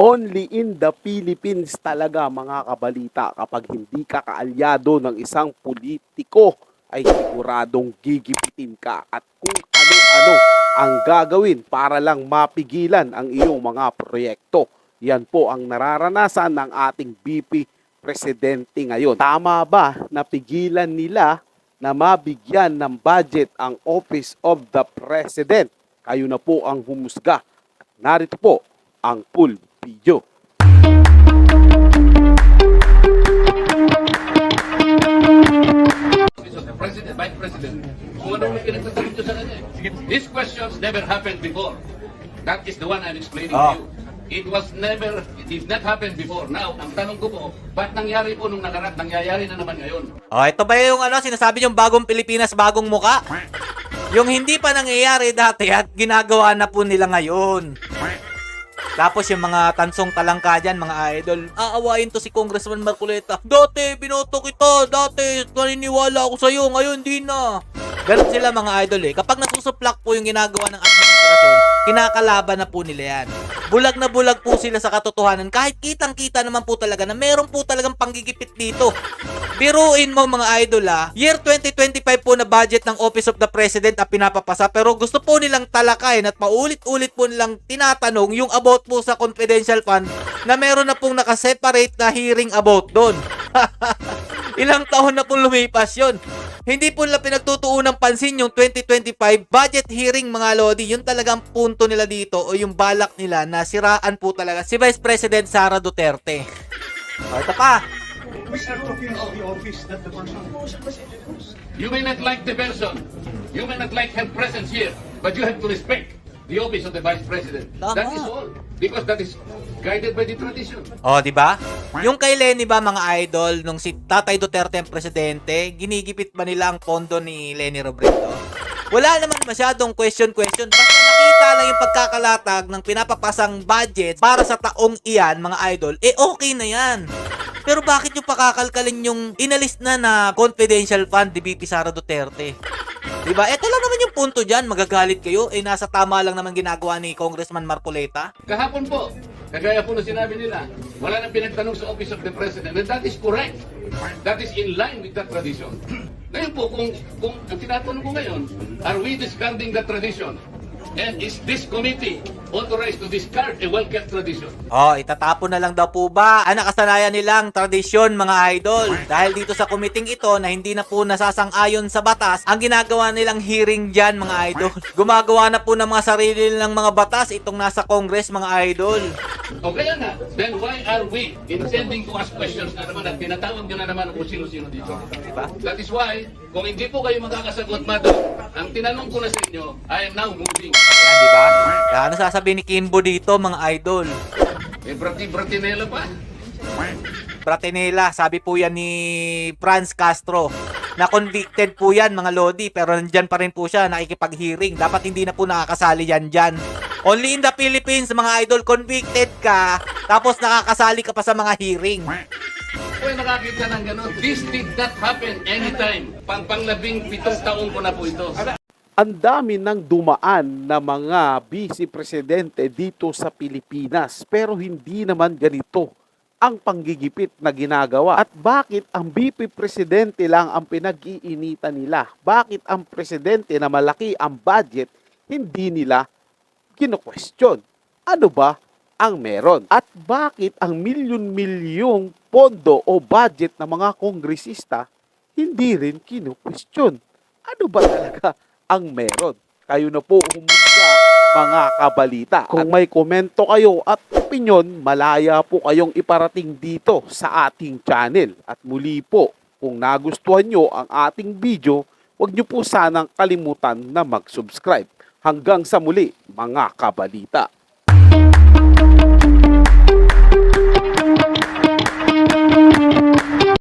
Only in the Philippines talaga mga kabalita kapag hindi ka kaalyado ng isang politiko ay siguradong gigipitin ka at kung ano-ano ang gagawin para lang mapigilan ang iyong mga proyekto. Yan po ang nararanasan ng ating VP Presidente ngayon. Tama ba na pigilan nila na mabigyan ng budget ang Office of the President? Kayo na po ang humusga. Narito po ang full video. President, Vice President, kung ano may pinagtatanong ko sa kanya. These questions never happened before. That is the one I'm explaining to you. It did not happen before. Now, ang tanong ko po, ba't nangyari po nung nakaraan, nangyayari na naman ngayon? Oh, ito ba yung sinasabi yung bagong Pilipinas, bagong muka? Yung hindi pa nangyayari dati at ginagawa na po nila ngayon. Tapos yung mga tansong talangka dyan, mga idol, aawain to si Congressman Marcoleta. Dati, binoto kita. Dati, naniniwala ako sa'yo. Ngayon, di na. Ganun sila mga idol eh. Kapag nasusuplak po yung ginagawa ng administrasyon, kinakalaban na po nila yan. Bulag na bulag po sila sa katotohanan. Kahit kitang-kita naman po talaga na meron po talagang panggigipit dito. Biruin mo mga idol year 2025 po na budget ng Office of the President ang pinapapasa pero gusto po nilang talakayin at paulit-ulit po nilang tinatanong yung about po sa confidential fund na meron na pong nakaseparate na hearing about doon. Ilang taon na po lumipas yun. Hindi po nila pinagtutuunang pansin yung 2025 budget hearing mga lodi. Yun talagang punto nila dito o yung balak nila na siraan po talaga si Vice President Sara Duterte. O, ito pa. We are talking about the office that the person knows. You may not like the person. You may not like her presence here. But you have to respect the office of the Vice President. Tama. That is all. Because that is guided by the tradition. Oh, di ba? Yung kay Lenny ba mga idol nung si Tatay Duterte ang presidente, ginigipit ba nila ang pondo ni Lenny Robredo? Wala naman masyadong question. Basta nakita lang yung pagkakalatag ng pinapapasang budget para sa taong iyan, mga idol, okay na yan. Pero bakit yung pakakalkalin yung inalis na confidential fund ni VP Sara Duterte? Diba? Ito lang naman yung punto dyan. Magagalit kayo. Nasa tama lang naman ginagawa ni Congressman Marcoleta. Kahapon po, kagaya po na sinabi nila, wala nang pinagtanong sa Office of the President. And that is correct. That is in line with that tradition. Ngayon po, kung ang tinatanong ko ngayon, are we discarding that tradition? And is this committee authorized to discard a well-kept tradition? Oh, itatapon na lang daw po ba ang nakasanayan nilang tradisyon mga idol? Dahil dito sa committee ito na hindi na po nasasang-ayon sa batas, ang ginagawa nilang hearing dyan mga idol. Gumagawa na po ng mga sarili nilang mga batas itong nasa Congress mga idol. O kaya nga, then why are we intending to ask questions na naman at tinatawag nyo na naman kung sino-sino dito? Diba? That is why, kung hindi po kayo magkakasagot, madam, ang tinanong ko na sa inyo, I am now moving. Ayan, diba? Kaya ano sasabihin ni Kimbo dito mga idol? May bratinela pa. Bratinela, sabi po yan ni Franz Castro. Na convicted po yan mga lodi pero nandyan pa rin po siya nakikipag-hearing. Dapat hindi na po nakakasali yan dyan. Only in the Philippines mga idol, convicted ka tapos nakakasali ka pa sa mga hearing. Kung nakakita ng gano'n, this did not happen anytime. Pang-17 taon ko na po ito. Ang dami ng dumaan na mga vice presidente dito sa Pilipinas pero hindi naman ganito ang panggigipit na ginagawa. At bakit ang VP presidente lang ang pinag-iinitan nila? Bakit ang presidente na malaki ang budget hindi nila kino-question? Ano ba ang meron? At bakit ang milyon-milyong pondo o budget ng mga kongresista hindi rin kino-question? Ano ba talaga ang meron? Kayo na po humusga mga kabalita. Kung may komento kayo at opinyon, malaya po kayong iparating dito sa ating channel. At muli po, kung nagustuhan nyo ang ating video, huwag nyo po sanang kalimutan na mag-subscribe. Hanggang sa muli mga kabalita.